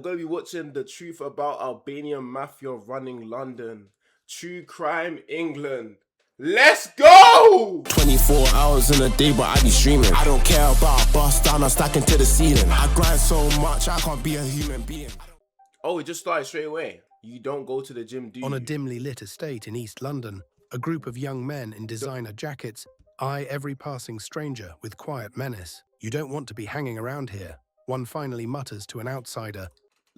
going to be watching the truth about Albanian mafia running London. True crime England. Let's go! 24 hours in a day, but I be streaming. I don't care about a bust down, I'm stacking to the ceiling. I grind so much, I can't be a human being. Oh, it just started straight away. You don't go to the gym, do you? On a dimly lit estate in East London, a group of young men in designer jackets eye every passing stranger with quiet menace. You don't want to be hanging around here, one finally mutters to an outsider.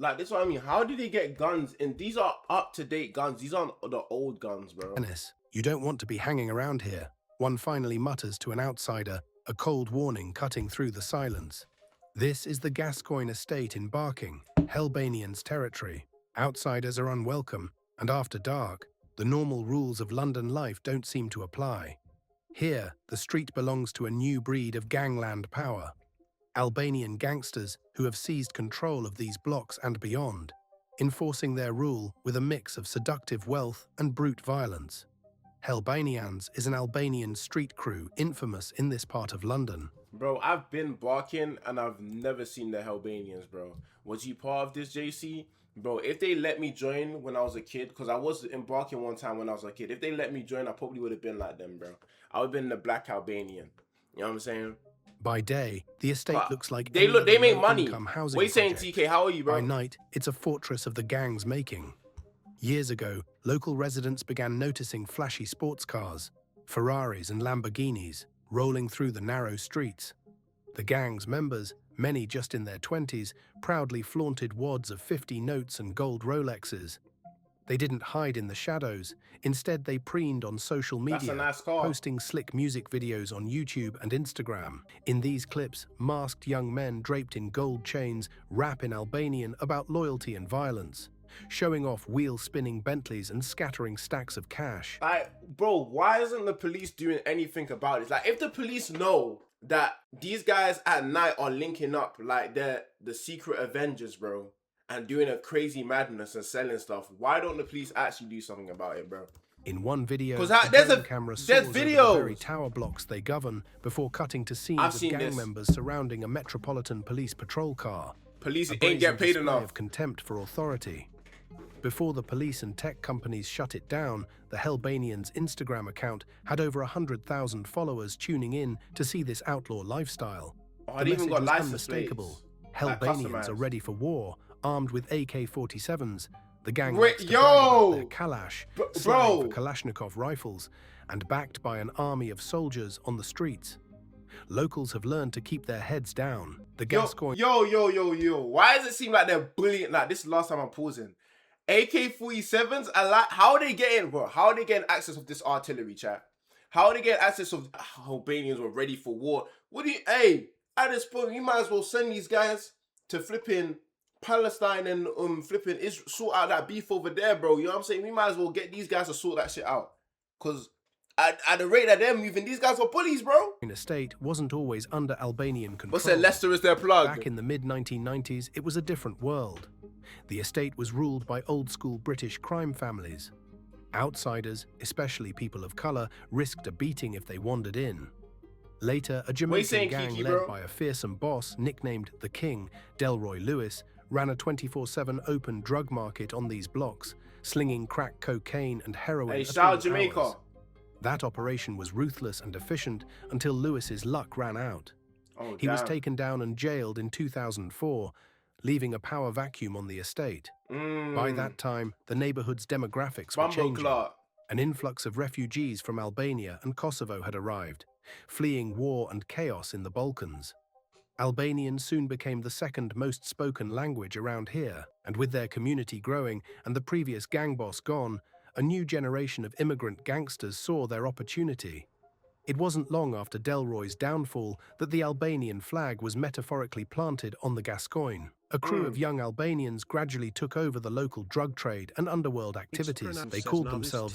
Like, this is what I mean. How did they get guns? And these are up-to-date guns. These aren't the old guns, bro. Menace. You don't want to be hanging around here, one finally mutters to an outsider, a cold warning cutting through the silence. This is the Gascoigne estate in Barking, Hellbanians territory. Outsiders are unwelcome, and after dark, the normal rules of London life don't seem to apply. Here, the street belongs to a new breed of gangland power. Albanian gangsters who have seized control of these blocks and beyond, enforcing their rule with a mix of seductive wealth and brute violence. Hellbanians is an Albanian street crew infamous in this part of London. Bro, I've been Barking and I've never seen the Hellbanians, bro. Was you part of this, JC? Bro, if they let me join when I was a kid, because I was in Barking one time when I was a kid, if they let me join, I probably would have been like them, bro. I would have been the black Albanian. You know what I'm saying? By day, the estate looks like they make money. What are you saying, TK? How are you, bro? By night, it's a fortress of the gang's making. Years ago, local residents began noticing flashy sports cars, Ferraris and Lamborghinis, rolling through the narrow streets. The gang's members, many just in their 20s, proudly flaunted wads of 50 notes and gold Rolexes. They didn't hide in the shadows. Instead, they preened on social media, That's a nice car. posting slick music videos on YouTube and Instagram. In these clips, masked young men draped in gold chains rap in Albanian about loyalty and violence, showing off wheel-spinning Bentleys and scattering stacks of cash. Like, bro, why isn't the police doing anything about it? Like, if the police know that these guys at night are linking up, like they're the secret Avengers, bro, and doing a crazy madness and selling stuff, why don't the police actually do something about it, bro? In one video, there's camera there's soars videos. over the very tower blocks they govern before cutting to scenes of gang this. members surrounding a Metropolitan Police patrol car. Police A ain't get brazen paid display enough. of contempt for authority. Before the police and tech companies shut it down, the Hellbanians' Instagram account had over 100,000 followers tuning in to see this outlaw lifestyle. Oh, The they even message got was license unmistakable. plates. Like Hellbanians customized. are ready for war, armed with AK-47s. The gang Wait, likes to brag about their yo! Kalash, Bro. slang for Kalashnikov rifles, and backed by an army of soldiers on the streets. Locals have learned to keep their heads down. The Gascoigne Yo. Why does it seem like they're bullying? Like, this is the last time I'm pausing. AK-47s, how are they getting, bro? How are they getting access of this artillery, chat? How are they getting access of Albanians were ready for war? At this point, you might as well send these guys to flipping Palestine and flipping sort out that beef over there, bro. You know what I'm saying? We might as well get these guys to sort that shit out. Because at the rate that they're moving, these guys are bullies, bro. estate wasn't always under Albanian control. What's that? Leicester is their plug. Back in the mid-1990s, it was a different world. The estate was ruled by old-school British crime families. Outsiders, especially people of colour, risked a beating if they wandered in. Later, a Jamaican gang Kiki, led bro? by a fearsome boss nicknamed the King, Delroy Lewis, ran a 24/7 open drug market on these blocks, slinging crack cocaine and heroin Hey, at shout out all Jamaica. hours. That operation was ruthless and efficient until Lewis's luck ran out. Oh, He was damn. taken down and jailed in 2004, leaving a power vacuum on the estate. By that time, the neighborhood's demographics were Bumbo changing. Clark. An influx of refugees from Albania and Kosovo had arrived, fleeing war and chaos in the Balkans. Albanian soon became the second most spoken language around here, and with their community growing and the previous gang boss gone, a new generation of immigrant gangsters saw their opportunity. It wasn't long after Delroy's downfall that the Albanian flag was metaphorically planted on the Gascoigne. A crew of young Albanians gradually took over the local drug trade and underworld activities. They called themselves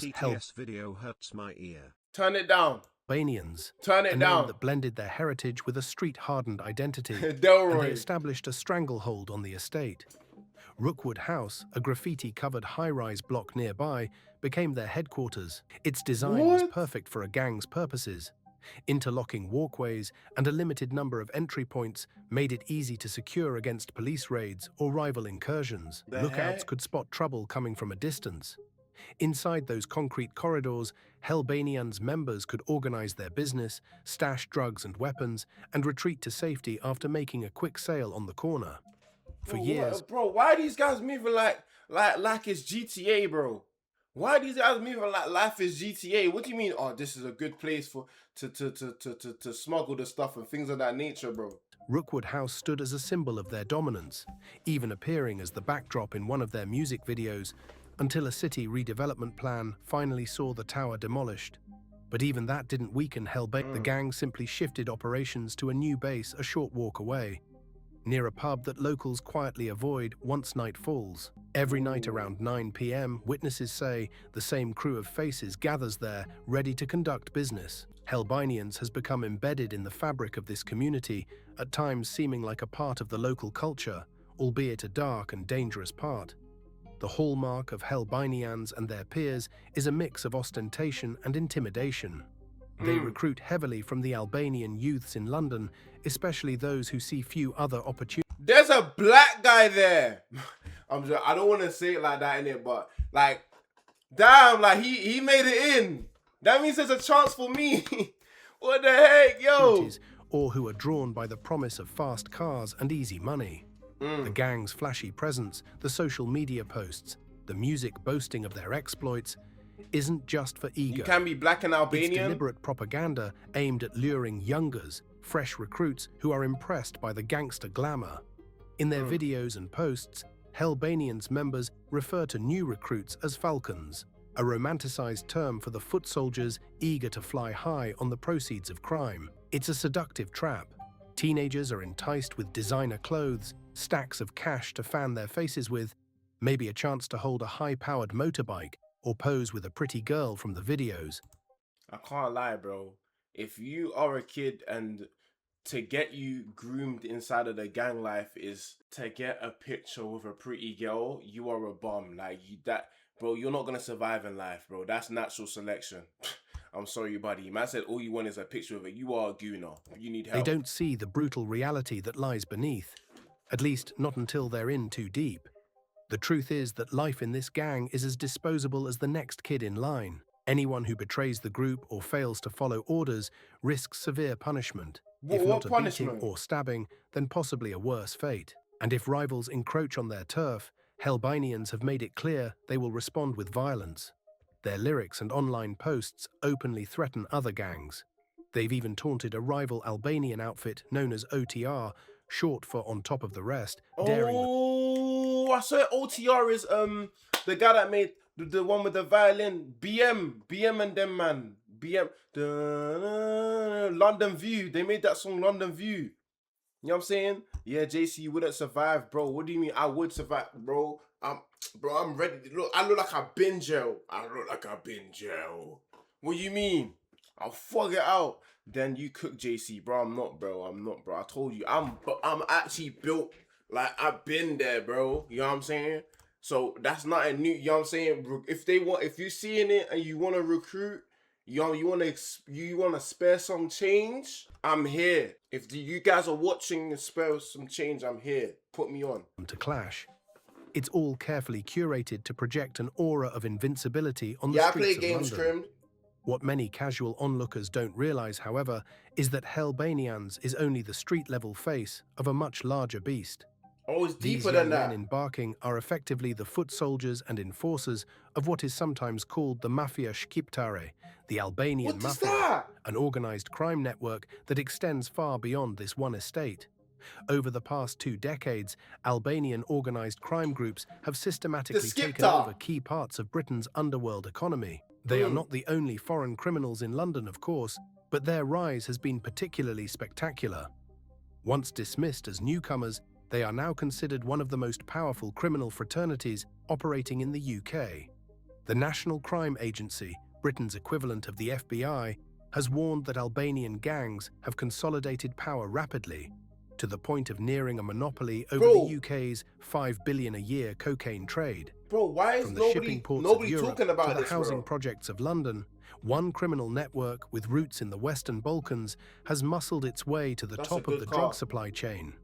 video hurts my ear. Turn it down. Hellbanians, Turn a it name down. that blended their heritage with a street-hardened identity, and they Delroy. established a stranglehold on the estate. Rookwood House, a graffiti-covered high-rise block nearby, became their headquarters. Its design was What? perfect for a gang's purposes. Interlocking walkways and a limited number of entry points made it easy to secure against police raids or rival incursions. The Lookouts heck? could spot trouble coming from a distance. Inside those concrete corridors, Hellbanians members could organize their business, stash drugs and weapons, and retreat to safety after making a quick sale on the corner. For years, Bro, why are these guys moving like it's GTA, bro? Why are these guys moving like life is GTA? What do you mean? Oh, this is a good place for to smuggle the stuff and things of that nature, bro. Rookwood House stood as a symbol of their dominance, even appearing as the backdrop in one of their music videos, until a city redevelopment plan finally saw the tower demolished. But even that didn't weaken Hellbanians. The gang simply shifted operations to a new base a short walk away, near a pub that locals quietly avoid once night falls. Every night around 9 p.m, witnesses say the same crew of faces gathers there, ready to conduct business. Hellbanians has become embedded in the fabric of this community, at times seeming like a part of the local culture, albeit a dark and dangerous part. The hallmark of Hellbanians and their peers is a mix of ostentation and intimidation. They recruit heavily from the Albanian youths in London, especially those who see few other opportunities. There's a black guy there. I don't want to say it like that, innit? But like, damn, like he made it in. That means there's a chance for me. What the heck, yo? Or who are drawn by the promise of fast cars and easy money. The gang's flashy presence, the social media posts, the music boasting of their exploits, isn't just for ego. You can be black and It's Albanian. deliberate propaganda aimed at luring youngers, fresh recruits who are impressed by the gangster glamour. In their videos and posts, Hellbanians members refer to new recruits as falcons, a romanticized term for the foot soldiers eager to fly high on the proceeds of crime. It's a seductive trap. Teenagers are enticed with designer clothes, stacks of cash to fan their faces with, maybe a chance to hold a high-powered motorbike or pose with a pretty girl from the videos. I can't lie, bro. If you are a kid and to get you groomed inside of the gang life is to get a picture with a pretty girl, you are a bum. Like bro, you're not gonna survive in life, bro. That's natural selection. I'm sorry, buddy. Man said all you want is a picture of it. You are a gooner. You need help. They don't see the brutal reality that lies beneath, at least not until they're in too deep. The truth is that life in this gang is as disposable as the next kid in line. Anyone who betrays the group or fails to follow orders risks severe punishment. If not a beating or stabbing, then possibly a worse fate. And if rivals encroach on their turf, Hellbanians have made it clear they will respond with violence. Their lyrics and online posts openly threaten other gangs. They've even taunted a rival Albanian outfit known as OTR, short for On Top of the Rest, daring Oh, I saw OTR is the guy that made the one with the violin. BM and them, man. BM. London View. They made that song London View. You know what I'm saying? Yeah, JC, you wouldn't survive, bro. What do you mean I would survive, bro? I'm ready to look. I look like I've been jail. What do you mean? I'll fuck it out. Then you cook, JC, bro. I'm not, bro. I told you, I'm actually built like I've been there, bro. You know what I'm saying? So that's not a new. You know what I'm saying? If you seeing it and you want to recruit, you want to spare some change, I'm here. If you guys are watching and spare some change, I'm here. Put me on. to clash. It's all carefully curated to project an aura of invincibility on the Yeah, I streets play of games, London. Crim. What many casual onlookers don't realize, however, is that Hellbanians is only the street-level face of a much larger beast. Oh, it's These deeper young than men that. embarking are effectively the foot soldiers and enforcers of what is sometimes called the mafia Shqiptare, the Albanian What is mafia, that? an organized crime network that extends far beyond this one estate. Over the past 2 decades, Albanian organized crime groups have systematically taken Skipta. over key parts of Britain's underworld economy. They are not the only foreign criminals in London, of course, but their rise has been particularly spectacular. Once dismissed as newcomers, they are now considered one of the most powerful criminal fraternities operating in the UK. The National Crime Agency, Britain's equivalent of the FBI, has warned that Albanian gangs have consolidated power rapidly, to the point of nearing a monopoly over the UK's $5 billion a year cocaine trade. Bro, why is From the nobody shipping ports of Europe talking to about the this, housing bro? projects of London, One criminal network with roots in the Western Balkans has muscled its way to the That's top a of good the car. drug supply chain.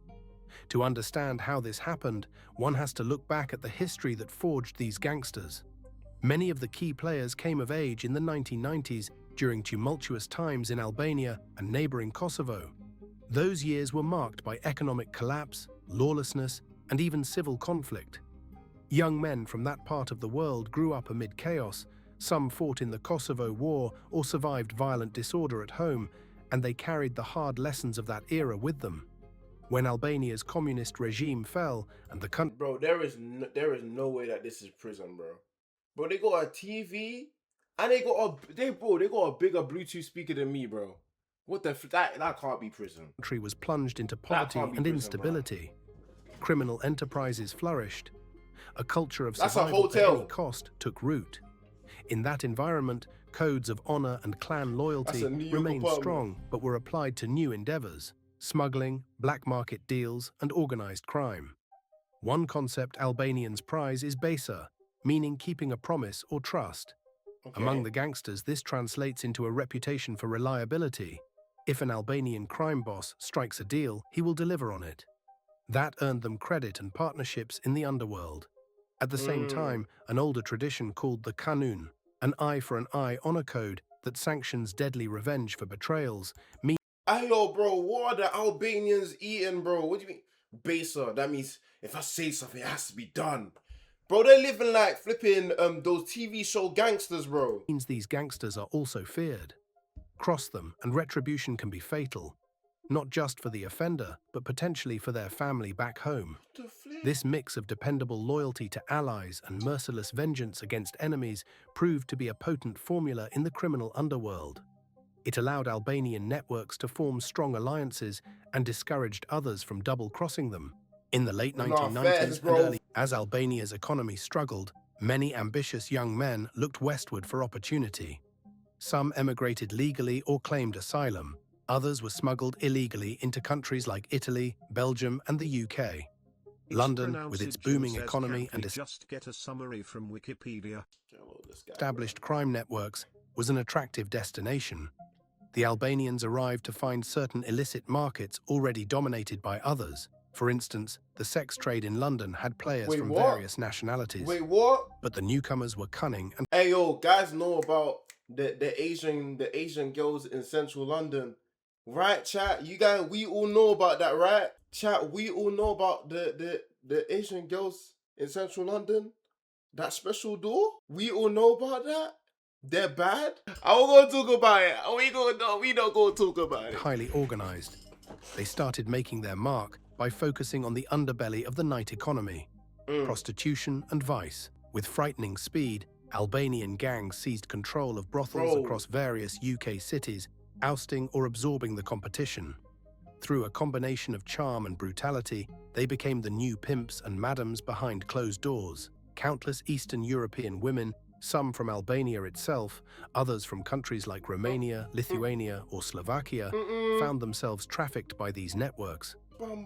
To understand how this happened, one has to look back at the history that forged these gangsters. Many of the key players came of age in the 1990s during tumultuous times in Albania and neighboring Kosovo. Those years were marked by economic collapse, lawlessness, and even civil conflict. Young men from that part of the world grew up amid chaos. Some fought in the Kosovo War or survived violent disorder at home, and they carried the hard lessons of that era with them. When Albania's communist regime fell and the country Bro, there is no way that this is prison, bro. Bro, they got a TV and they got a bigger Bluetooth speaker than me, bro. What the that can't be prison. was plunged into poverty can't be and prison, instability. Criminal enterprises flourished. A culture of That's a survival at hotel. any cost took root. In that environment, codes of honor and clan loyalty That's a New York remained apartment. strong but were applied to new endeavors: smuggling, black market deals, and organized crime. One concept Albanians prize is besa, meaning keeping a promise or trust. Okay. Among the gangsters, this translates into a reputation for reliability. If an Albanian crime boss strikes a deal, he will deliver on it. That earned them credit and partnerships in the underworld. At the same time, an older tradition called the kanun, an eye for an eye honor code that sanctions deadly revenge for betrayals, Ayo, bro, what are the Albanians eating, bro? What do you mean? Besa, that means if I say something, it has to be done. Bro, they're living like flipping those TV show gangsters, bro. means these gangsters are also feared. Cross them and retribution can be fatal, not just for the offender, but potentially for their family back home. The flip? This mix of dependable loyalty to allies and merciless vengeance against enemies proved to be a potent formula in the criminal underworld. It allowed Albanian networks to form strong alliances and discouraged others from double-crossing them. In the late 1990s fairs, and bro. early, as Albania's economy struggled, many ambitious young men looked westward for opportunity. Some emigrated legally or claimed asylum. Others were smuggled illegally into countries like Italy, Belgium, and the UK. London, with its booming economy and just get a summary from Wikipedia. established crime networks, was an attractive destination. The Albanians arrived to find certain illicit markets already dominated by others. For instance, the sex trade in London had players Wait, from what? various nationalities. Wait, what? But the newcomers were cunning and Hey, yo, guys know about the Asian girls in central London, right? Chat, you guys, we all know about that, right? Chat, we all know about the Asian girls in central London. That special door, we all know about that. They're bad. I won't gonna talk about it. We don't go talk about it. highly organized. They started making their mark by focusing on the underbelly of the night economy, prostitution and vice. With frightening speed, Albanian gangs seized control of brothels Bro. across various UK cities, ousting or absorbing the competition. Through a combination of charm and brutality, they became the new pimps and madams behind closed doors. Countless Eastern European women, some from Albania itself, others from countries like Romania, Lithuania, or Slovakia, found themselves trafficked by these networks.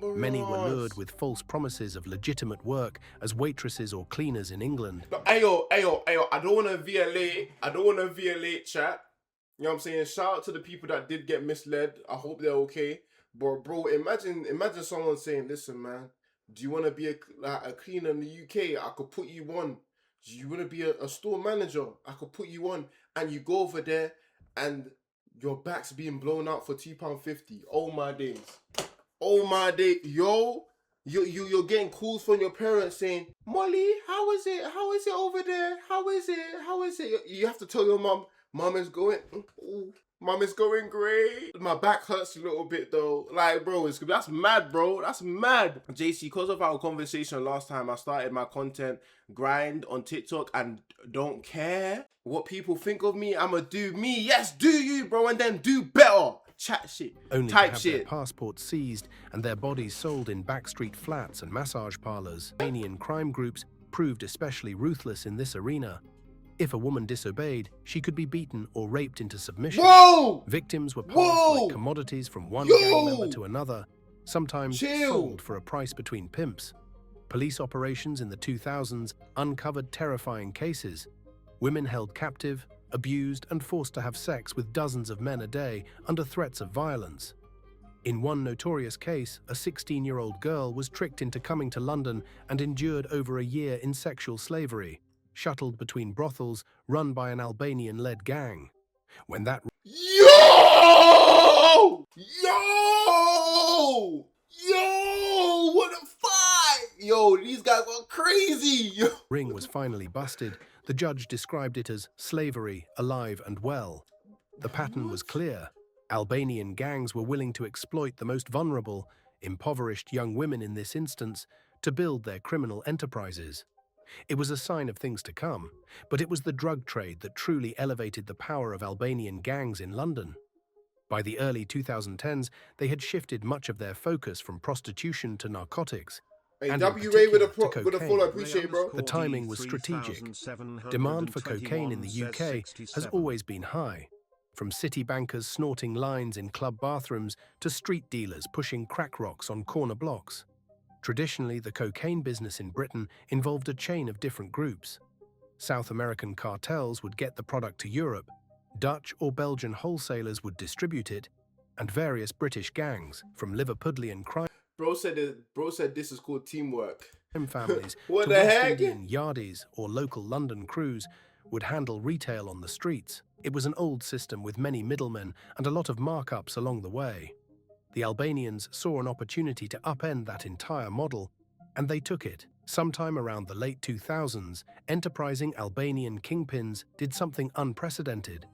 Many were lured with false promises of legitimate work as waitresses or cleaners in England. No, ayo, I don't want to violate chat. You know what I'm saying? Shout out to the people that did get misled. I hope they're okay. But bro, imagine someone saying, listen, man, do you want to be a cleaner in the UK? I could put you on. Do you want to be a store manager? I could put you on. And you go over there and your back's being blown out for £2.50. Oh my days. Oh my day. Yo, you're getting calls from your parents saying, Molly, how is it? How is it over there? How is it? How is it? You have to tell your mum, Mum is going, Mum is going great. My back hurts a little bit though. Like, bro, that's mad, bro. That's mad. JC, because of our conversation last time, I started my content grind on TikTok and don't care what people think of me. I'ma do me. Yes, do you, bro, and then do better. Chat shit. Only Type to have shit. their passports seized and their bodies sold in backstreet flats and massage parlors. Albanian crime groups proved especially ruthless in this arena. If a woman disobeyed, she could be beaten or raped into submission. Whoa! Victims were passed Whoa! like commodities from one Yo! gang member to another, sometimes Chill. sold for a price between pimps. Police operations in the 2000s uncovered terrifying cases. Women held captive, abused and forced to have sex with dozens of men a day under threats of violence. In one notorious case, a 16-year-old girl was tricked into coming to London and endured over a year in sexual slavery, shuttled between brothels run by an Albanian-led gang. When that Yo! What the fuck? Yo, these guys are crazy! Yo. ring was finally busted, the judge described it as slavery, alive and well. The pattern was clear. Albanian gangs were willing to exploit the most vulnerable, impoverished young women in this instance to build their criminal enterprises. It was a sign of things to come, but it was the drug trade that truly elevated the power of Albanian gangs in London. By the early 2010s, they had shifted much of their focus from prostitution to narcotics. Hey, and W in Ray with a particular to full, I cocaine. appreciate, bro. The timing was strategic. Demand for cocaine in the UK has always been high, from city bankers snorting lines in club bathrooms to street dealers pushing crack rocks on corner blocks. Traditionally, the cocaine business in Britain involved a chain of different groups. South American cartels would get the product to Europe, Dutch or Belgian wholesalers would distribute it, and various British gangs, from Liverpudlian crime Bro said this is called teamwork. families What to the West heck? Indian yardies or local London crews would handle retail on the streets. It was an old system with many middlemen and a lot of markups along the way. The Albanians saw an opportunity to upend that entire model, and they took it. Sometime around the late 2000s, enterprising Albanian kingpins did something unprecedented.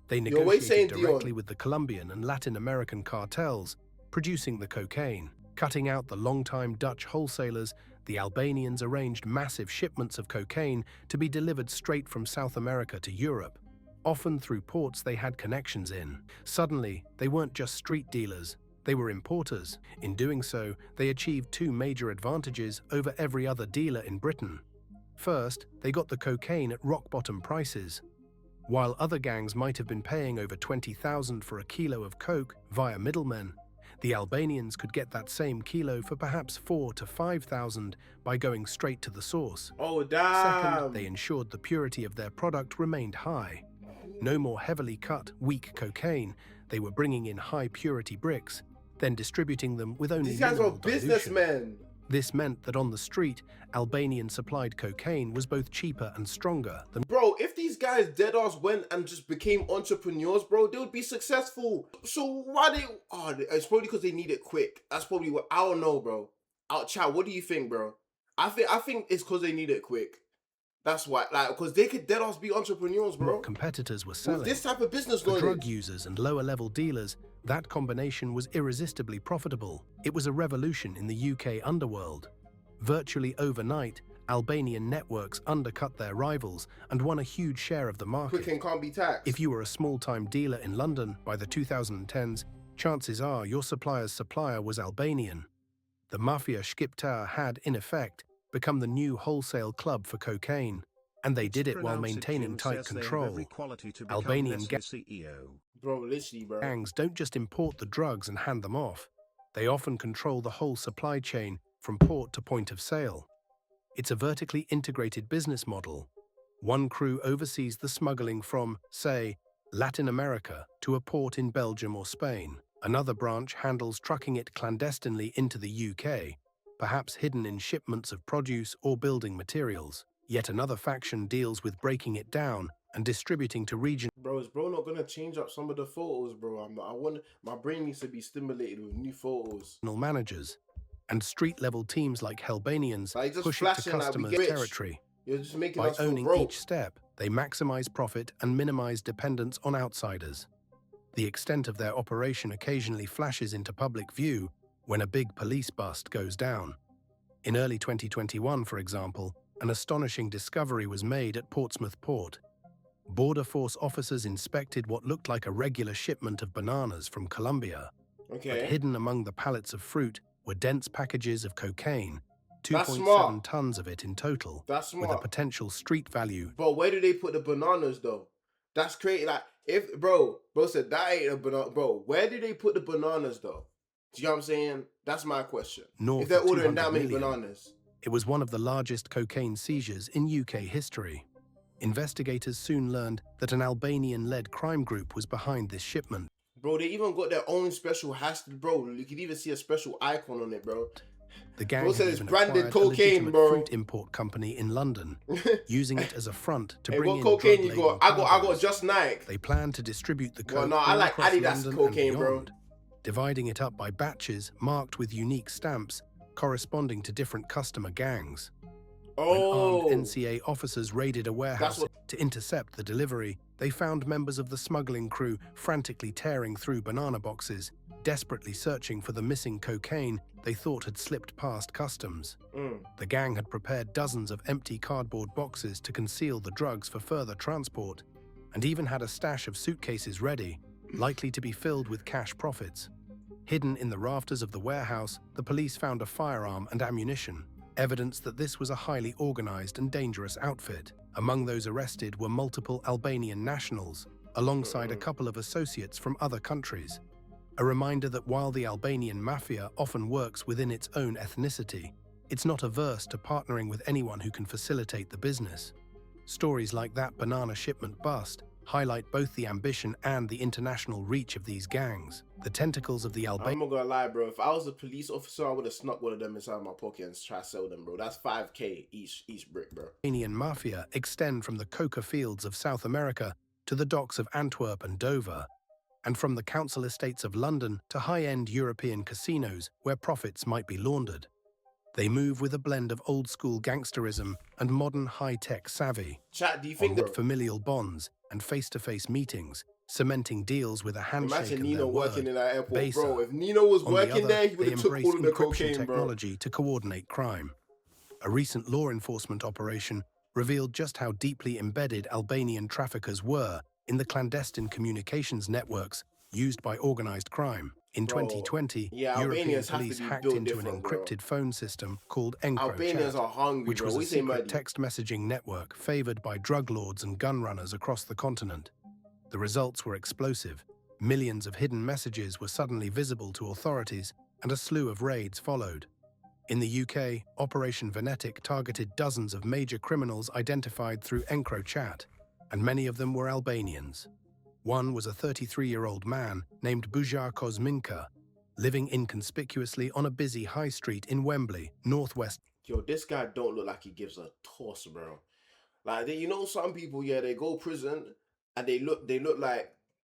They Yo, wait, saying negotiated directly Dion. with the Colombian and Latin American cartels, producing the cocaine. Cutting out the long-time Dutch wholesalers, the Albanians arranged massive shipments of cocaine to be delivered straight from South America to Europe, often through ports they had connections in. Suddenly, they weren't just street dealers, they were importers. In doing so, they achieved two major advantages over every other dealer in Britain. First, they got the cocaine at rock-bottom prices. While other gangs might have been paying over $20,000 for a kilo of coke via middlemen, the Albanians could get that same kilo for perhaps $4,000 to $5,000 by going straight to the source. Oh, damn. Second, they ensured the purity of their product remained high. No more heavily cut, weak cocaine. They were bringing in high-purity bricks, then distributing them with only These guys are minimal dilution. businessmen. This meant that on the street, Albanian-supplied cocaine was both cheaper and stronger than Bro, if these guys dead-ass went and just became entrepreneurs, bro, they would be successful. So why they... Oh, it's probably because they need it quick. That's probably what... I don't know, bro. Chat, what do you think, bro? I think it's because they need it quick. That's why. Like, because they could dead-ass be entrepreneurs, bro. what competitors were With selling. this type of business For knowledge. drug users and lower-level dealers, that combination was irresistibly profitable. It was a revolution in the UK underworld. Virtually overnight, Albanian networks undercut their rivals and won a huge share of the market. Quick and can't be taxed. If you were a small-time dealer in London by the 2010s, chances are your supplier's supplier was Albanian. The mafia Shqiptar had, in effect, become the new wholesale club for cocaine, and they did it while maintaining tight control. Albanian Bro, literally, bro. gangs don't just import the drugs and hand them off. They often control the whole supply chain from port to point of sale. It's a vertically integrated business model. One crew oversees the smuggling from, say, Latin America to a port in Belgium or Spain. Another branch handles trucking it clandestinely into the UK, perhaps hidden in shipments of produce or building materials. Yet another faction deals with breaking it down and distributing to regions. Bro, is bro not gonna change up some of the photos, bro? My brain needs to be stimulated with new photos. Managers and street-level teams like Hellbanians Like, just push it to flashing like we customers' get rich. territory. You're just making By us feel owning broke. each step, they maximize profit and minimize dependence on outsiders. The extent of their operation occasionally flashes into public view when a big police bust goes down. In early 2021, for example, an astonishing discovery was made at Portsmouth Port. Border Force officers inspected what looked like a regular shipment of bananas from Colombia. Okay. But hidden among the pallets of fruit were dense packages of cocaine, That's 2.7 smart. tons of it in total, That's with a smart. potential street value. But where do they put the bananas though? That's crazy. Like, if bro said that ain't a banana, bro. Where do they put the bananas though? Do you know what I'm saying? That's my question. North If they're of ordering 200 that many million. bananas, It was one of the largest cocaine seizures in UK history. Investigators soon learned that an Albanian-led crime group was behind this shipment. Bro, they even got their own special hashtag, bro. You can even see a special icon on it, bro. The gang Bro had said it's even branded acquired cocaine, a legitimate bro. fruit import company in London, using it as a front to Hey, bring what in cocaine you drug-laden got? I got cargoes. Just Nike. They planned to distribute the coke Well, no, I all like across Adidas London cocaine, and bro. beyond, dividing it up by batches marked with unique stamps corresponding to different customer gangs. When Oh, armed NCA officers raided a warehouse to intercept the delivery, they found members of the smuggling crew frantically tearing through banana boxes, desperately searching for the missing cocaine they thought had slipped past customs. The gang had prepared dozens of empty cardboard boxes to conceal the drugs for further transport, and even had a stash of suitcases ready, likely to be filled with cash profits. Hidden in the rafters of the warehouse, the police found a firearm and ammunition, evidence that this was a highly organized and dangerous outfit. Among those arrested were multiple Albanian nationals, alongside a couple of associates from other countries. A reminder that while the Albanian mafia often works within its own ethnicity, it's not averse to partnering with anyone who can facilitate the business. Stories like that banana shipment bust highlight both the ambition and the international reach of these gangs. The tentacles of the I'm not gonna lie, bro. If I was a police officer, I would have snuck one of them inside my pocket and try to sell them, bro. That's 5K each brick, bro. Albanian mafia extend from the coca fields of South America to the docks of Antwerp and Dover, and from the council estates of London to high-end European casinos where profits might be laundered. They move with a blend of old-school gangsterism and modern high-tech savvy, Chat, do you think that familial bonds and face-to-face meetings, cementing deals with a handshake imagine and Nino their working word. in that airport, Baser. bro? If Nino was On the working other, there, he would they have took embrace all of the encryption cocaine, bro. technology to coordinate crime. A recent law enforcement operation revealed just how deeply embedded Albanian traffickers were in the clandestine communications networks used by organized crime. In Bro, 2020, yeah, European Albanians have to police be hacked built into an different, bro. encrypted phone system called EncroChat, Albanians are hungry, which bro. was a We say secret muddy. text messaging network favored by drug lords and gun runners across the continent. The results were explosive. Millions of hidden messages were suddenly visible to authorities, and a slew of raids followed. In the UK, Operation Venetic targeted dozens of major criminals identified through EncroChat, and many of them were Albanians. One was a 33-year-old man named Bujar Kosminka, living inconspicuously on a busy high street in Wembley, northwest. Yo, this guy don't look like he gives a toss, bro. Like, you know, some people, yeah, they go prison and they look like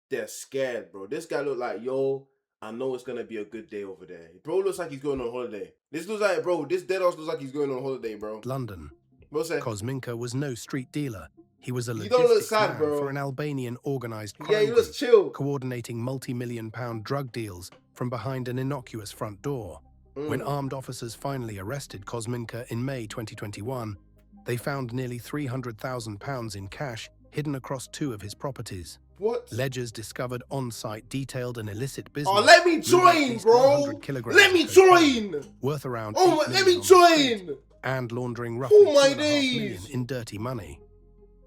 they're scared, bro. This guy look like, yo, I know it's gonna be a good day over there. Bro looks like he's going on holiday. This looks like, bro, this deadass looks like he's going on holiday, bro. London. Bro said, Kosminka was no street dealer. He was a You don't look logistics sad, man bro. for an Albanian organized crime yeah, he looks group, chill. coordinating multi-million-pound drug deals from behind an innocuous front door. When armed officers finally arrested Kosminka in May 2021, they found nearly £300,000 in cash hidden across two of his properties. What? Ledgers discovered on-site detailed and illicit business. Oh, let me moving at join, least bro. 100 kilograms Let of me cocaine, join. worth around Oh, £8 let million me on the street, join. and laundering roughly Oh, my £2.5 million days. in dirty money.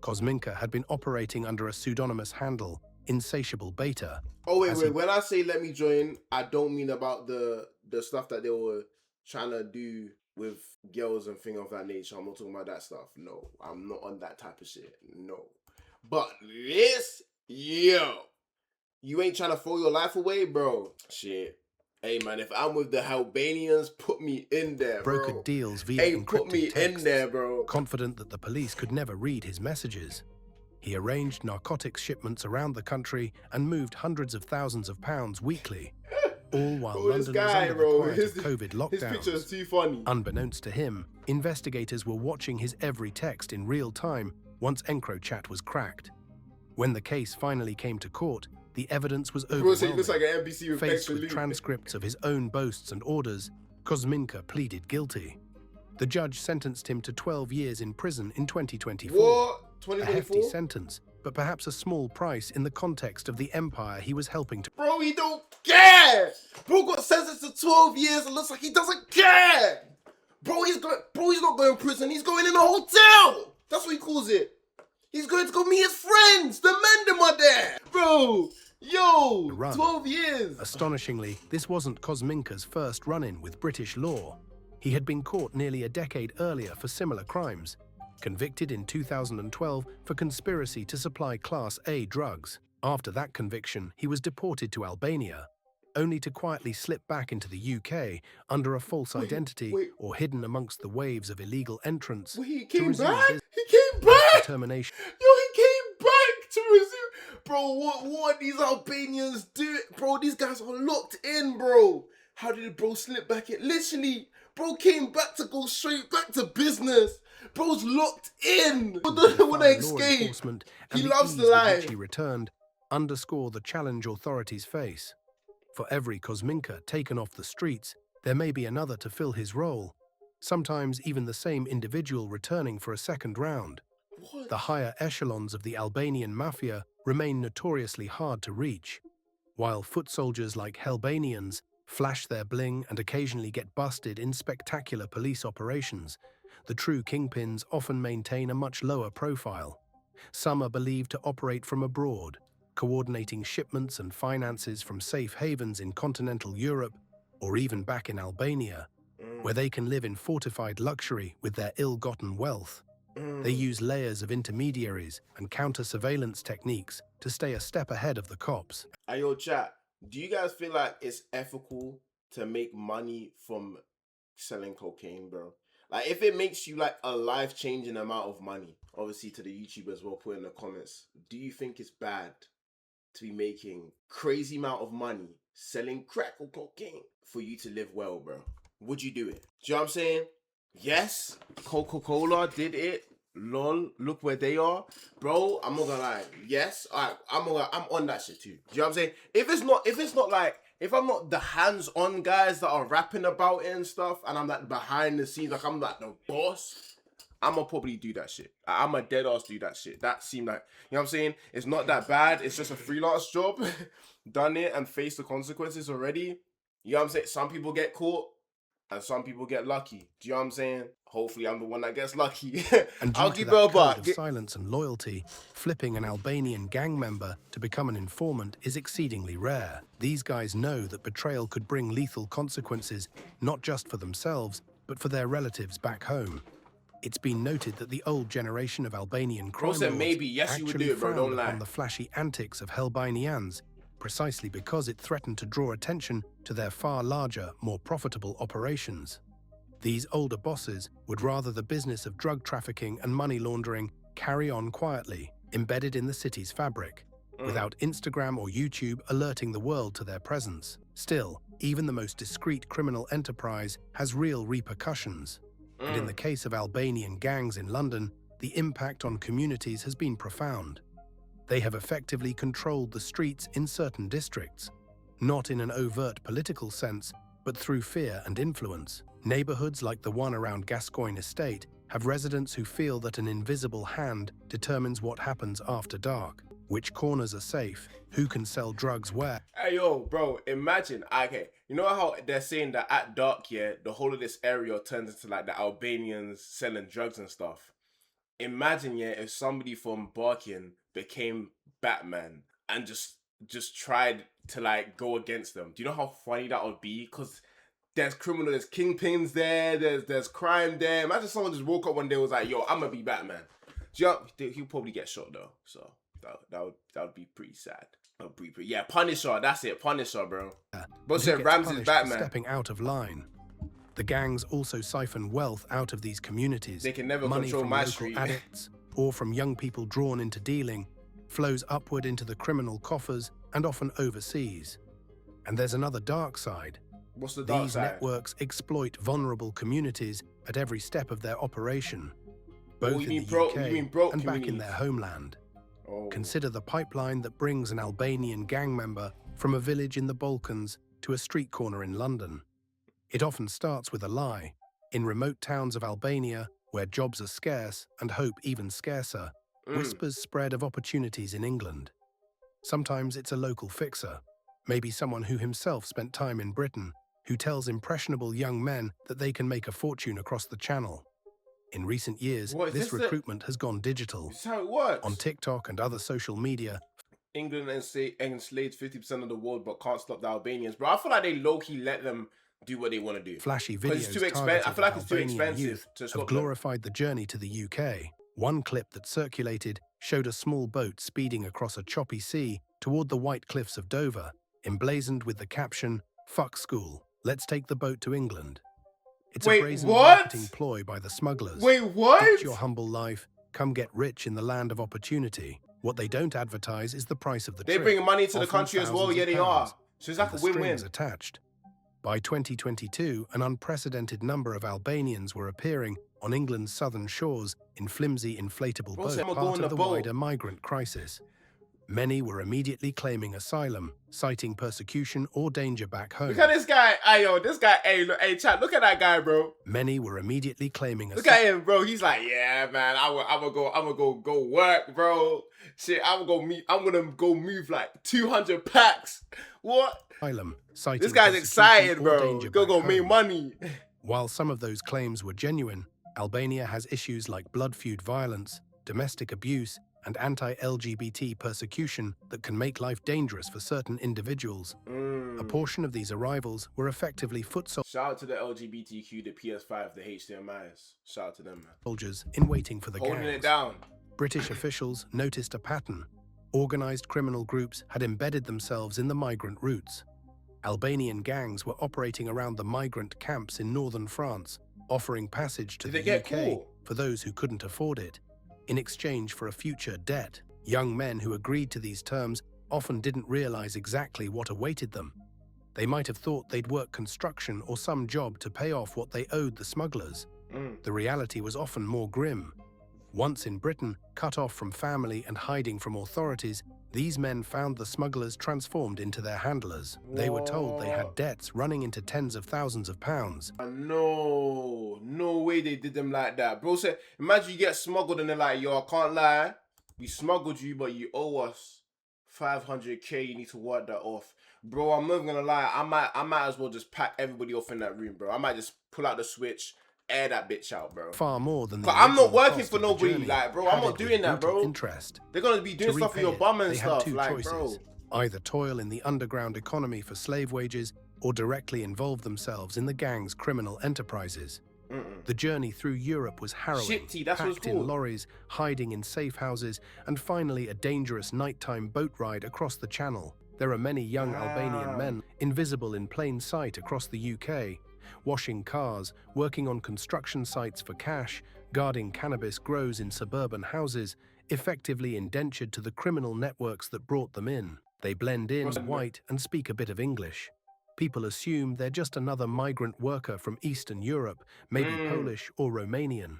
Kosminka had been operating under a pseudonymous handle, Insatiable Beta. Oh, wait. As he- When I say let me join, I don't mean about the stuff that they were trying to do with girls and things of that nature. I'm not talking about that stuff. No, I'm not on that type of shit. No. But this, yo, you ain't trying to throw your life away, bro. Shit. Hey, man, if I'm with the Hellbanians, put me in there, bro. brokered deals via Hey, encrypted put me texts, in there, bro. confident that the police could never read his messages. He arranged narcotics shipments around the country and moved hundreds of thousands of pounds weekly, all while Bro, this London was guy, under bro, the quiet his of COVID His picture is lockdowns. too funny. Unbeknownst to him, investigators were watching his every text in real time once EncroChat was cracked. When the case finally came to court, the evidence was Bro, overwhelming. so he looks like an NBC with Faced extra with loot. transcripts of his own boasts and orders, Kosminka pleaded guilty. The judge sentenced him to 12 years in prison in 2024. What? A hefty 2024? sentence, but perhaps a small price in the context of the empire he was helping to. Bro, he don't care. Bro got sentenced to 12 years and looks like he doesn't care. Bro, he's not going to prison. He's going in a hotel. That's what he calls it. He's going to go meet his friends. The men them are there. Bro, yo, Run. 12 years. Astonishingly, this wasn't Kosminka's first run-in with British law. He had been caught nearly a decade earlier for similar crimes, convicted in 2012 for conspiracy to supply Class A drugs. After that conviction, he was deported to Albania, only to quietly slip back into the UK under a false identity or hidden amongst the waves of illegal entrants He to came resume back? business He came with back! determination. Yo, he came back to resume. Bro, what are these Albanians do? Bro, these guys are locked in, bro. How did bro slip back in? Literally, bro came back to go straight back to business. Bro's locked in. What doesn't want to escape? Enforcement He and loves ease the with life. which he returned underscore the challenge authorities face. For every Kosminka taken off the streets, there may be another to fill his role, sometimes even the same individual returning for a second round. What? The higher echelons of the Albanian mafia remain notoriously hard to reach. While foot soldiers like Hellbanians flash their bling and occasionally get busted in spectacular police operations, the true kingpins often maintain a much lower profile. Some are believed to operate from abroad, coordinating shipments and finances from safe havens in continental Europe or even back in Albania, where they can live in fortified luxury with their ill-gotten wealth. They use layers of intermediaries and counter-surveillance techniques to stay a step ahead of the cops. Hey, yo, chat, do you guys feel like it's ethical to make money from selling cocaine, bro? Like, if it makes you like a life-changing amount of money, obviously to the YouTubers, we'll put in the comments, do you think it's bad to be making crazy amount of money selling crack or cocaine for you to live well, bro? Would you do it? Do you know what I'm saying? Yes, Coca-Cola did it. Lol, look where they are, bro. I'm not gonna lie. Yes, alright, I'm on that shit too. Do you know what I'm saying? If I'm not the hands-on guys that are rapping about it and stuff, and I'm like behind the scenes, like I'm like the boss, I'ma probably do that shit. I'm a dead ass do that shit. That seemed like, you know what I'm saying? It's not that bad. It's just a freelance job. Done it and faced the consequences already. You know what I'm saying? Some people get caught and some people get lucky. Do you know what I'm saying? Hopefully I'm the one that gets lucky. And I'll due to keep that it a code buck. of silence and loyalty, flipping an Albanian gang member to become an informant is exceedingly rare. These guys know that betrayal could bring lethal consequences, not just for themselves, but for their relatives back home. It's been noted that the old generation of Albanian Bro crime said lords maybe, yes you would actually do it, bro, frowned don't lie. upon the flashy antics of Hellbanians, precisely because it threatened to draw attention to their far larger, more profitable operations. These older bosses would rather the business of drug trafficking and money laundering carry on quietly, embedded in the city's fabric, without Instagram or YouTube alerting the world to their presence. Still, even the most discreet criminal enterprise has real repercussions. And in the case of Albanian gangs in London, the impact on communities has been profound. They have effectively controlled the streets in certain districts, not in an overt political sense, but through fear and influence. Neighborhoods like the one around Gascoigne Estate have residents who feel that an invisible hand determines what happens after dark, which corners are safe, who can sell drugs where. Hey, yo, bro, imagine, okay, you know how they're saying that at dark, yeah, the whole of this area turns into like the Albanians selling drugs and stuff. Imagine, yeah, if somebody from Barking became Batman and just tried to like go against them. Do you know how funny that would be? Because there's there's kingpins there, there's crime there. Imagine someone just woke up one day and was like, yo, I'm gonna be Batman. Do you know, he'll probably get shot though, so that would be pretty sad. Yeah, Punisher, that's it, Punisher, bro. But said gets Ramsey's punished for Batman. stepping out of line. The gangs also siphon wealth out of these communities. They can never Money control from my local street. addicts or from young people drawn into dealing flows upward into the criminal coffers and often overseas. And there's another dark side. What's the dark These side? networks exploit vulnerable communities at every step of their operation, both you in mean the broke- UK you mean broke and back in communities? their homeland. Oh. Consider the pipeline that brings an Albanian gang member from a village in the Balkans to a street corner in London. It often starts with a lie. In remote towns of Albania, where jobs are scarce and hope even scarcer, whispers spread of opportunities in England. Sometimes it's a local fixer, maybe someone who himself spent time in Britain, who tells impressionable young men that they can make a fortune across the channel. In recent years, What, is this this recruitment has gone digital. This is how it works. On TikTok and other social media, England enslaved 50% of the world but can't stop the Albanians. Bro, I feel like they low-key let them do what they want to do. Flashy Because videos it's too expensive. targeted I feel like at it's too Albanian expensive youth to have stop them. glorified the journey to the UK. One clip that circulated showed a small boat speeding across a choppy sea toward the white cliffs of Dover, emblazoned with the caption, "Fuck school, let's take the boat to England." It's Wait, a brazen what? marketing ploy by the smugglers. Wait, what? Ditch your humble life, come get rich in the land of opportunity. What they don't advertise is the price of the They're trip. bringing money to the often country as well. thousands Yeah, of they pounds, are. So it's like and a the win-win. strings attached. By 2022, an unprecedented number of Albanians were appearing on England's southern shores in flimsy inflatable Bro boats, said, "I'ma go part on the of the boat." wider migrant crisis. Many were immediately claiming asylum, citing persecution or danger back home. Look at this guy. Hey, yo, this guy. Hey, look, hey, chat. Look at that guy, bro. Many were immediately claiming Look asylum. at him, bro. He's like, yeah, man. I'm gonna go work, bro. Shit, I'm gonna go move like 200 packs. What? Citing This guy's persecution excited, or bro. danger Go back make home. money. While some of those claims were genuine, Albania has issues like blood feud violence, domestic abuse, and anti-LGBT persecution that can make life dangerous for certain individuals. A portion of these arrivals were effectively foot Shout out to the LGBTQ, the PS5, the HDMIs. Shout out to them, man. soldiers in waiting for the Holding gangs. it down. British officials noticed a pattern. Organized criminal groups had embedded themselves in the migrant routes. Albanian gangs were operating around the migrant camps in northern France, offering passage to Did the they get UK caught? for those who couldn't afford it, in exchange for a future debt. Young men who agreed to these terms often didn't realize exactly what awaited them. They might have thought they'd work construction or some job to pay off what they owed the smugglers. The reality was often more grim. Once in Britain, cut off from family and hiding from authorities, these men found the smugglers transformed into their handlers. They were told they had debts running into tens of thousands of pounds. No way they did them like that. Bro said, imagine you get smuggled and they're like, yo, I can't lie. We smuggled you, but you owe us 500k. You need to work that off. Bro, I'm not gonna lie. I might as well just pack everybody off in that room, bro. I might just pull out the switch, air that bitch out, bro. Far more than the But I'm not original working cost for of the nobody, journey, like, bro. I'm not padded with doing that, brutal bro. interest. They're gonna be doing To stuff for repay your it, bum and they had stuff, two like, choices. bro. Either toil in the underground economy for slave wages or directly involve themselves in the gang's criminal enterprises. The journey through Europe was harrowing, Shitty, that's what it's packed in called. lorries, hiding in safe houses, and finally a dangerous nighttime boat ride across the Channel. There are many young Albanian men invisible in plain sight across the UK, washing cars, working on construction sites for cash, guarding cannabis grows in suburban houses, effectively indentured to the criminal networks that brought them in. They blend in as white and speak a bit of English. People assume they're just another migrant worker from Eastern Europe, maybe Polish or Romanian.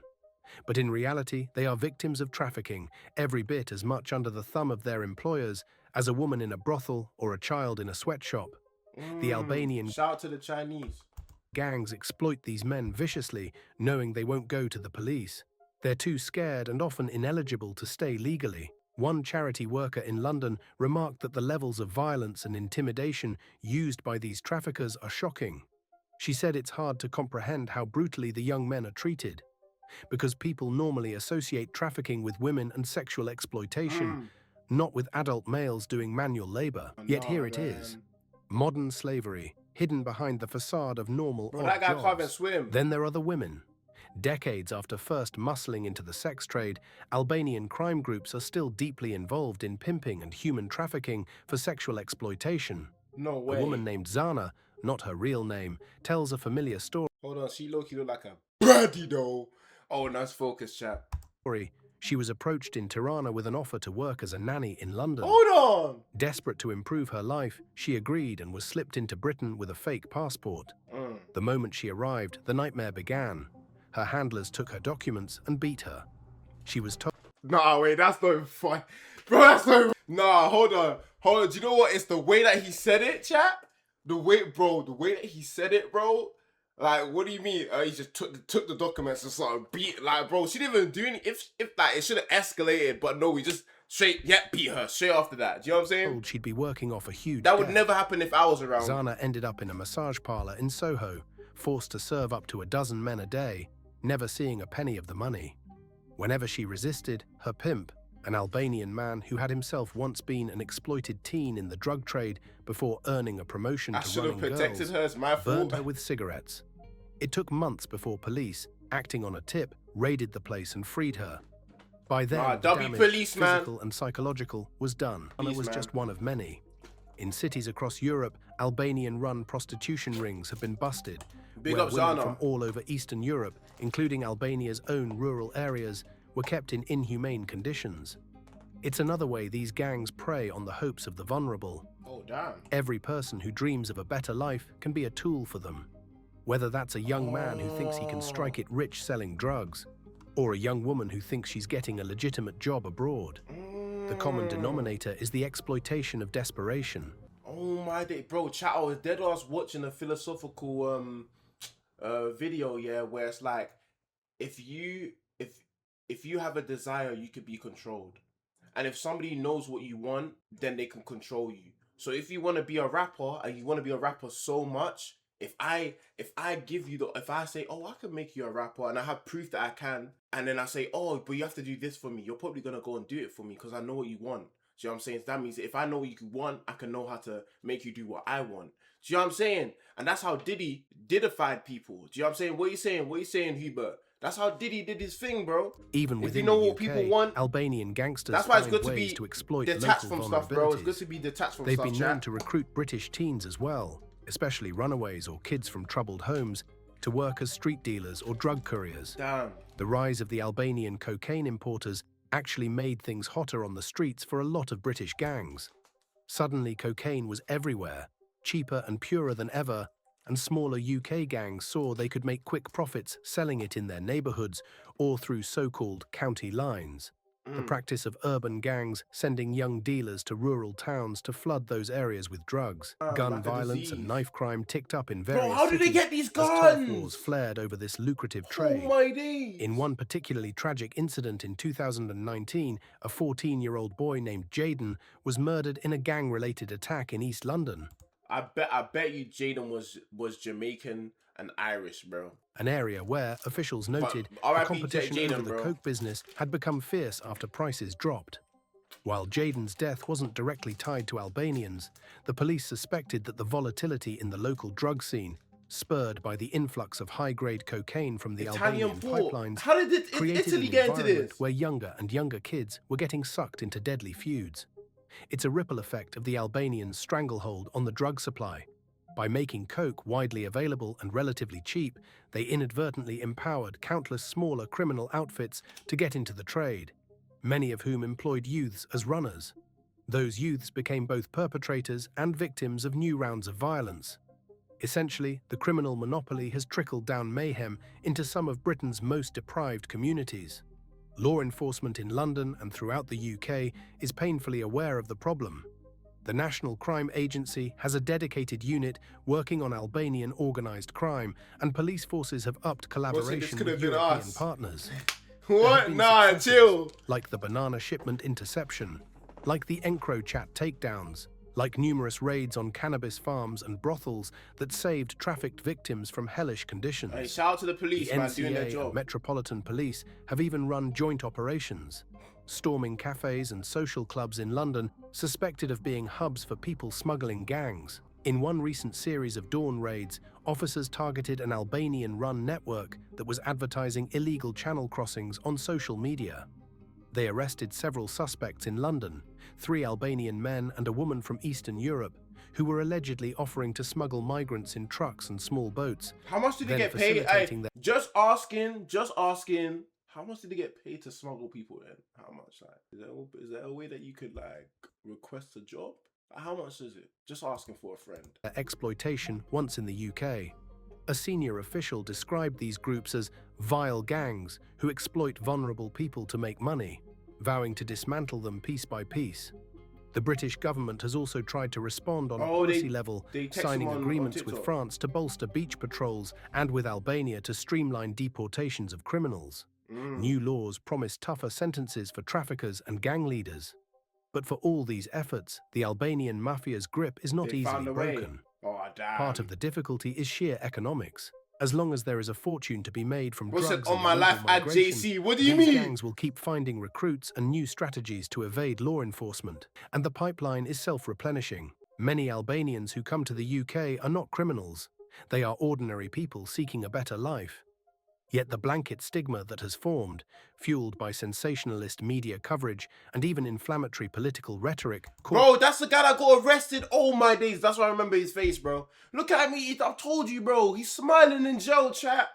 But in reality, they are victims of trafficking, every bit as much under the thumb of their employers as a woman in a brothel or a child in a sweatshop. The Albanian Shout out to the Chinese. gangs exploit these men viciously, knowing they won't go to the police. They're too scared and often ineligible to stay legally. One charity worker in London remarked that the levels of violence and intimidation used by these traffickers are shocking. She said it's hard to comprehend how brutally the young men are treated, because people normally associate trafficking with women and sexual exploitation, not with adult males doing manual labor. Yet here it is. Modern slavery, hidden behind the facade of normal Bro, odd that guy jobs. can't even swim. Then there are the women. Decades after first muscling into the sex trade, Albanian crime groups are still deeply involved in pimping and human trafficking for sexual exploitation. No A way. woman named Zana, not her real name, tells a familiar story. Hold on, she low-key look like a birdie though. Oh, nice focus, chat. She was approached in Tirana with an offer to work as a nanny in London. Hold on. Desperate to improve her life, she agreed and was slipped into Britain with a fake passport. The moment she arrived, the nightmare began. Her handlers took her documents and beat her. She was told Nah, wait, that's not even fun. Bro, that's not even... Nah, hold on. Hold on. Do you know what? It's the way that he said it, chat. The way that he said it, bro. Like, what do you mean? He just took the documents and sort of beat, like, bro, she didn't even do anything. If like, it should have escalated, but no, we just beat her straight after that. Do you know what I'm saying? she'd be working off a huge That would debt. never happen if I was around. Zana ended up in a massage parlor in Soho, forced to serve up to a dozen men a day, never seeing a penny of the money. Whenever she resisted, her pimp, an Albanian man who had himself once been an exploited teen in the drug trade before earning a promotion I to should have running protected girls, her. It's my burned fault. her with cigarettes. It took months before police, acting on a tip, raided the place and freed her. By then, the W damage, police, man. physical and psychological, was done. Anna Police, was man. just one of many. In cities across Europe, Albanian-run prostitution rings have been busted, Big where up women Zana. from all over Eastern Europe, including Albania's own rural areas, were kept in inhumane conditions. It's another way these gangs prey on the hopes of the vulnerable. Oh, damn. Every person who dreams of a better life can be a tool for them. Whether that's a young man who thinks he can strike it rich selling drugs, or a young woman who thinks she's getting a legitimate job abroad. The common denominator is the exploitation of desperation. Oh my day, bro, chat, I was dead ass watching a philosophical video, yeah, where it's like, if you have a desire, you could be controlled. And if somebody knows what you want, then they can control you. So if you want to be a rapper and you want to be a rapper so much, if I say, oh, I can make you a rapper, and I have proof that I can, and then I say, oh, but you have to do this for me, you're probably gonna go and do it for me because I know what you want. Do you know what I'm saying? So that means if I know what you want, I can know how to make you do what I want. Do you know what I'm saying? And that's how Diddy didified people. Do you know what I'm saying? What are you saying? What are you saying, Hubert? That's how Diddy did his thing, bro. Even if within you know the what UK, people want, Albanian gangsters that's why it's find good to ways be to exploit detached local from stuff, bro. It's vulnerabilities. good to be detached from They've stuff, been chat. known to recruit British teens as well, especially runaways or kids from troubled homes, to work as street dealers or drug couriers. Damn. The rise of the Albanian cocaine importers actually made things hotter on the streets for a lot of British gangs. Suddenly, cocaine was everywhere, cheaper and purer than ever, and smaller UK gangs saw they could make quick profits selling it in their neighbourhoods or through so-called county lines. The practice of urban gangs sending young dealers to rural towns to flood those areas with drugs. Gun like a violence disease. and knife crime ticked up in various Bro, how did they cities get these as turf guns? wars flared over this lucrative Oh trade. my days. In one particularly tragic incident in 2019, a 14-year-old boy named Jaden was murdered in a gang-related attack in East London, I bet you Jaden was Jamaican and Irish, bro. an area where officials noted the R.I.P. competition Jaden, over the bro. coke business had become fierce after prices dropped. While Jaden's death wasn't directly tied to Albanians, the police suspected that the volatility in the local drug scene, spurred by the influx of high-grade cocaine from the Italian Albanian port. pipelines, How did created Italy an get into environment this? where younger and younger kids were getting sucked into deadly feuds. It's a ripple effect of the Albanians' stranglehold on the drug supply. By making coke widely available and relatively cheap, they inadvertently empowered countless smaller criminal outfits to get into the trade, many of whom employed youths as runners. Those youths became both perpetrators and victims of new rounds of violence. Essentially, the criminal monopoly has trickled down mayhem into some of Britain's most deprived communities. Law enforcement in London and throughout the UK is painfully aware of the problem. The National Crime Agency has a dedicated unit working on Albanian organised crime, and police forces have upped collaboration could with have been European us. partners. There have What? been Nah, successes, chill. like the banana shipment interception, like the EncroChat takedowns, like numerous raids on cannabis farms and brothels that saved trafficked victims from hellish conditions. Hey, shout out to the The police, man, doing their NCA job. and Metropolitan Police have even run joint operations, storming cafes and social clubs in London suspected of being hubs for people smuggling gangs. In one recent series of dawn raids, officers targeted an Albanian-run network that was advertising illegal channel crossings on social media. They arrested several suspects in London, 3 Albanian men and a woman from Eastern Europe, who were allegedly offering to smuggle migrants in trucks and small boats. How much did they then get paid? Hey, facilitating their- just asking. How much did they get paid to smuggle people then? How much? Like, is there a way that you could like request a job? How much is it? Just asking for a friend. Exploitation once in the UK. A senior official described these groups as vile gangs who exploit vulnerable people to make money, vowing to dismantle them piece by piece. The British government has also tried to respond on a policy level, they text signing them on agreements with TikTok. France to bolster beach patrols and with Albania to streamline deportations of criminals. New laws promise tougher sentences for traffickers and gang leaders. But for all these efforts, the Albanian mafia's grip is not They found easily a way. broken. Oh, damn. Part of the difficulty is sheer economics. As long as there is a fortune to be made from Bro said, drugs on and my illegal life at migration, JC. What do you these mean? gangs will keep finding recruits and new strategies to evade law enforcement, and the pipeline is self-replenishing. Many Albanians who come to the UK are not criminals. They are ordinary people seeking a better life. Yet the blanket stigma that has formed, fueled by sensationalist media coverage and even inflammatory political rhetoric, Bro, that's the guy that got arrested. Oh my days, that's why I remember his face, bro. Look at me, I told you, bro. He's smiling in jail, chat.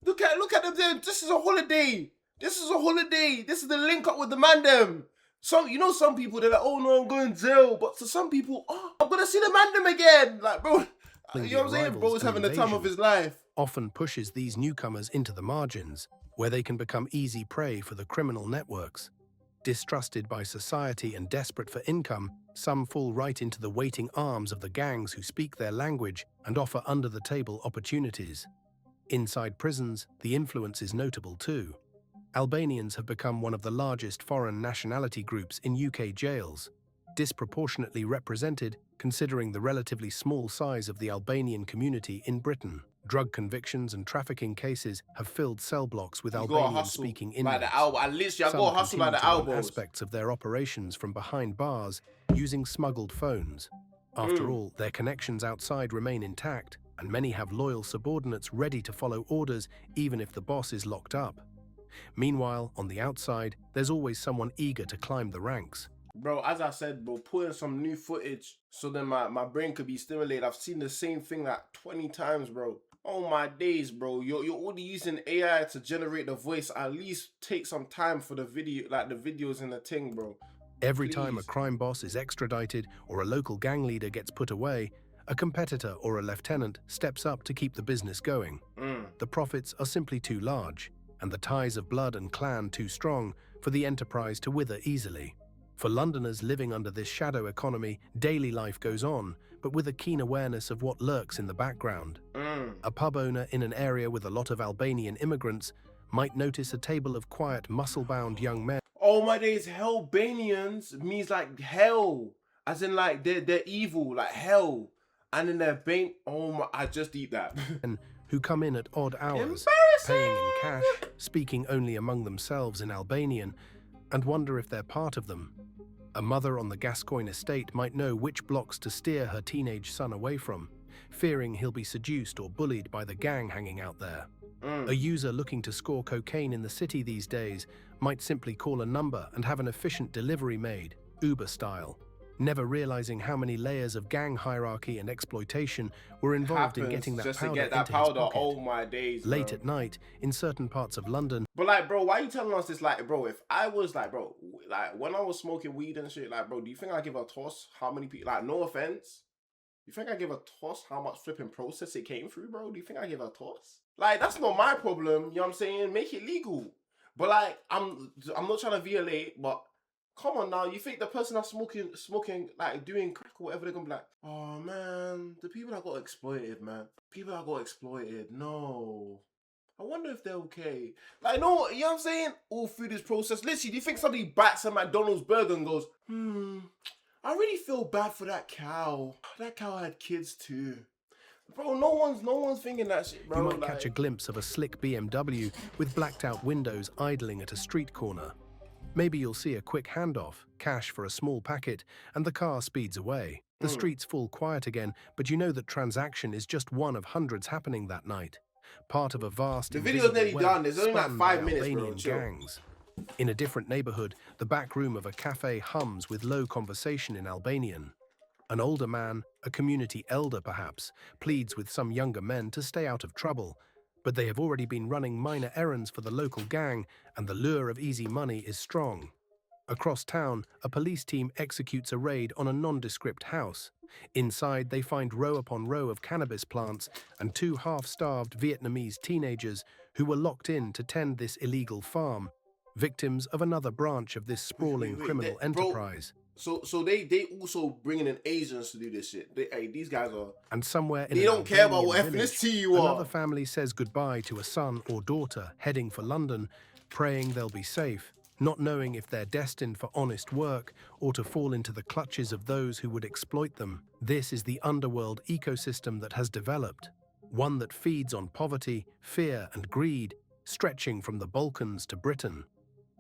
Look at him there. This is a holiday. This is a holiday. This is the link up with the man them. Some people, they're like, oh no, I'm going to jail. But to some people, oh, I'm gonna see the man them again. Like, bro, you know what I'm saying? Bro is having the time of his life. Often pushes these newcomers into the margins, where they can become easy prey for the criminal networks. Distrusted by society and desperate for income, some fall right into the waiting arms of the gangs who speak their language and offer under-the-table opportunities. Inside prisons, the influence is notable too. Albanians have become one of the largest foreign nationality groups in UK jails, disproportionately represented considering the relatively small size of the Albanian community in Britain. Drug convictions and trafficking cases have filled cell blocks with Albanian-speaking inmates. Like the elbow. I got to hustle by the elbows. Aspects of their operations from behind bars using smuggled phones. After all, their connections outside remain intact, and many have loyal subordinates ready to follow orders even if the boss is locked up. Meanwhile, on the outside, there's always someone eager to climb the ranks. Bro, as I said, bro, put in some new footage so then my brain could be stimulated. I've seen the same thing like 20 times, bro. Oh my days, bro. You're already using AI to generate the voice. At least take some time for the video, like the videos in the thing, bro. Every time a crime boss is extradited or a local gang leader gets put away, a competitor or a lieutenant steps up to keep the business going. The profits are simply too large, and the ties of blood and clan too strong for the enterprise to wither easily. For Londoners living under this shadow economy, daily life goes on, but with a keen awareness of what lurks in the background. A pub owner in an area with a lot of Albanian immigrants might notice a table of quiet, muscle-bound young men. Oh my days, Hellbanians means like hell. As in like they're evil, like hell. And then they're bane. Oh my, I just eat that. Who come in at odd hours, paying in cash, speaking only among themselves in Albanian, and wonder if they're part of them. A mother on the Gascoigne estate might know which blocks to steer her teenage son away from, fearing he'll be seduced or bullied by the gang hanging out there. A user looking to score cocaine in the city these days might simply call a number and have an efficient delivery made, Uber style, never realizing how many layers of gang hierarchy and exploitation were involved in getting that just powder to get that into powder. his pocket. Oh my days, bro. Late at night, in certain parts of London. But like, bro, why are you telling us this? Like, bro, if I was like, bro, like when I was smoking weed and shit, like, bro, do you think I give a toss how many people? Like, no offense, you think I give a toss how much flipping process it came through, bro? Do you think I give a toss? Like, that's not my problem. You know what I'm saying? Make it legal. But like, I'm not trying to violate, but. Come on now, you think the person that's smoking, like doing crack or whatever, they're gonna be like, oh man, the people that got exploited, man. People that got exploited, no. I wonder if they're okay. Like, no, you know what I'm saying? All food is processed. Literally, do you think somebody bats a McDonald's burger and goes, I really feel bad for that cow. That cow had kids too. Bro, no one's thinking that shit, bro. You might catch a glimpse of a slick BMW with blacked out windows idling at a street corner. Maybe you'll see a quick handoff, cash for a small packet, and the car speeds away. The streets fall quiet again, but you know that transaction is just one of hundreds happening that night. Part of a vast... The video's nearly done. There's only like 5 minutes, bro. Gangs. In a different neighborhood, the back room of a cafe hums with low conversation in Albanian. An older man, a community elder perhaps, pleads with some younger men to stay out of trouble. But they have already been running minor errands for the local gang, and the lure of easy money is strong. Across town, a police team executes a raid on a nondescript house. Inside, they find row upon row of cannabis plants and 2 half-starved Vietnamese teenagers who were locked in to tend this illegal farm, victims of another branch of this sprawling criminal enterprise. So they also bringing in Asians to do this shit. These guys are... And somewhere in they don't care about what ethnicity you are. Another family says goodbye to a son or daughter heading for London, praying they'll be safe, not knowing if they're destined for honest work or to fall into the clutches of those who would exploit them. This is the underworld ecosystem that has developed. one that feeds on poverty, fear, and greed, stretching from the Balkans to Britain.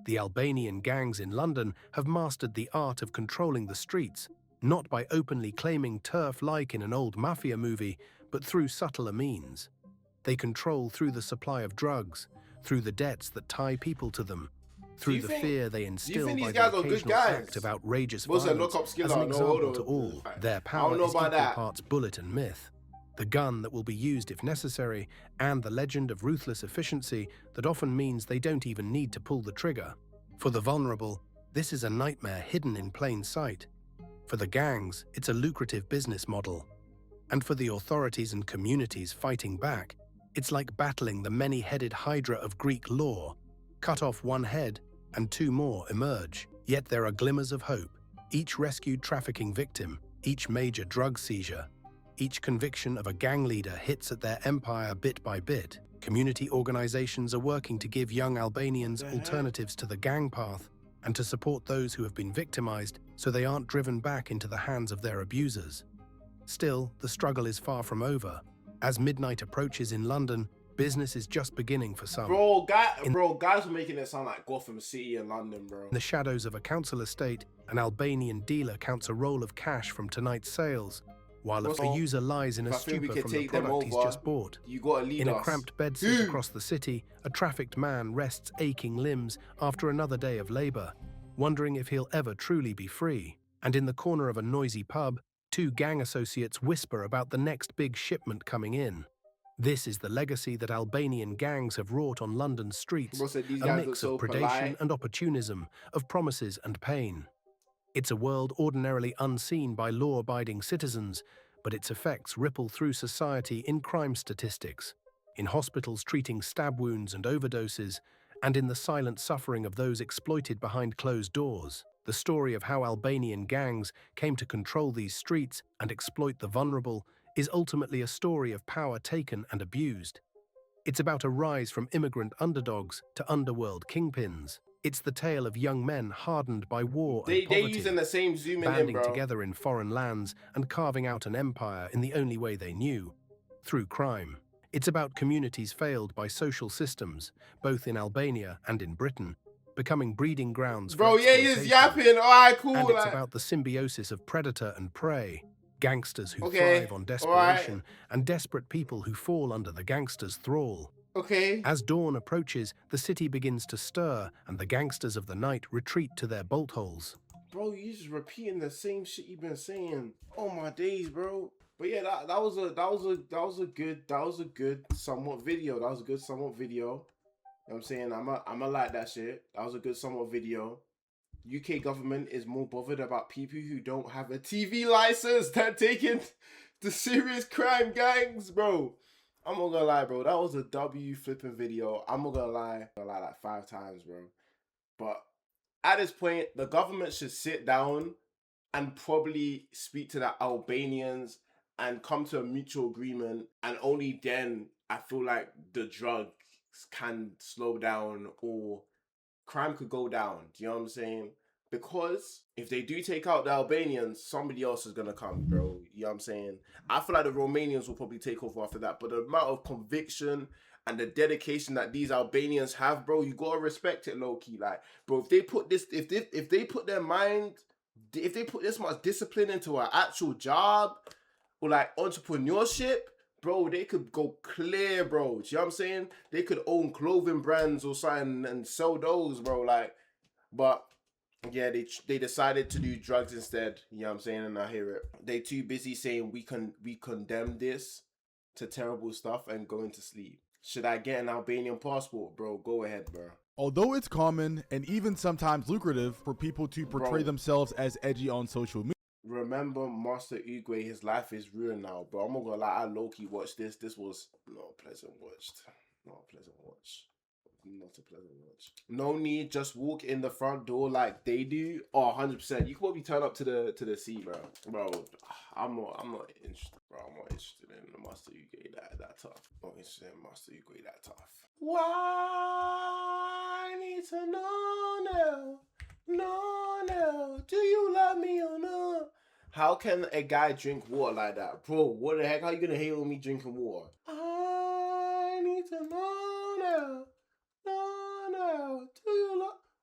The Albanian gangs in London have mastered the art of controlling the streets, not by openly claiming turf like in an old mafia movie, but through subtler means. They control through the supply of drugs, through the debts that tie people to them, through the fear they instill by the occasional act of outrageous violence. As an example to all, their power is equal parts bullet and myth. The gun that will be used if necessary, and the legend of ruthless efficiency that often means they don't even need to pull the trigger. For the vulnerable, this is a nightmare hidden in plain sight. For the gangs, it's a lucrative business model. And for the authorities and communities fighting back, it's like battling the many-headed hydra of Greek lore. Cut off one head, and two more emerge. Yet there are glimmers of hope. Each rescued trafficking victim, each major drug seizure, each conviction of a gang leader hits at their empire bit by bit. Community organizations are working to give young Albanians alternatives to the gang path and to support those who have been victimized so they aren't driven back into the hands of their abusers. Still, the struggle is far from over. As midnight approaches in London, business is just beginning for some. Guys are making it sound like Gotham City and London, bro. In the shadows of a council estate, an Albanian dealer counts a roll of cash from tonight's sales, while a user lies in a stupor from the product he's just bought. You gotta lead in us. A cramped bedsit across the city, a trafficked man rests aching limbs after another day of labor, wondering if he'll ever truly be free. And in the corner of a noisy pub, two gang associates whisper about the next big shipment coming in. This is the legacy that Albanian gangs have wrought on London's streets, a mix of predation and opportunism, of promises and pain. It's a world ordinarily unseen by law-abiding citizens, but its effects ripple through society in crime statistics, in hospitals treating stab wounds and overdoses, and in the silent suffering of those exploited behind closed doors. The story of how Albanian gangs came to control these streets and exploit the vulnerable is ultimately a story of power taken and abused. It's about a rise from immigrant underdogs to underworld kingpins. It's the tale of young men hardened by war and poverty, they're using the same zoom in, banding bro. together in foreign lands and carving out an empire in the only way they knew, through crime. It's about communities failed by social systems, both in Albania and in Britain, becoming breeding grounds for exploitation. He's yapping. All right, cool. And it's about the symbiosis of predator and prey, gangsters who thrive on desperation, and desperate people who fall under the gangster's thrall. As dawn approaches, the city begins to stir, and the gangsters of the night retreat to their bolt holes. Bro, you just repeating the same shit you've been saying all my days, bro. But yeah, that was a good somewhat video. That was a good somewhat video. You know what I'm saying? I'ma like that shit. That was a good somewhat video. UK government is more bothered about people who don't have a TV license than taking the serious crime gangs, bro. I'm not gonna lie, bro. That was a W flipping video. I'm not gonna lie like 5 times, bro. But at this point, the government should sit down and probably speak to the Albanians and come to a mutual agreement. And only then, I feel like the drugs can slow down or crime could go down. Do you know what I'm saying? Because if they do take out the Albanians, somebody else is going to come, bro. You know what I'm saying? I feel like the Romanians will probably take over after that. But the amount of conviction and the dedication that these Albanians have, bro, you got to respect it low-key. Like, bro, if they put this, if they put their mind, if they put this much discipline into an actual job or like entrepreneurship, bro, they could go clear, bro. Do you know what I'm saying? They could own clothing brands or something and sell those, bro. Like, but yeah, they decided to do drugs instead. You know what I'm saying? And I hear it. They too busy saying we condemn this to terrible stuff and going to sleep. Should I get an Albanian passport, bro? Go ahead, bro. Although it's common and even sometimes lucrative for people to portray themselves as edgy on social media. Remember Master Uguay, his life is ruined now, bro. I'm not gonna lie, I low-key watched this. This was not a pleasant watch. Not a pleasant watch. Not a pleasant watch. No need, just walk in the front door like they do. Oh, 100%. You can probably turn up to the seat, bro. Bro, I'm not interested, bro. I'm not interested in the Master Uguay that tough. I'm not interested in Master Uguay that tough. Why? I need to know now. No, no. Do you love me or not? How can a guy drink water like that? Bro, what the heck? How you gonna hate on me drinking water? I need to know now. Know now. Do you love...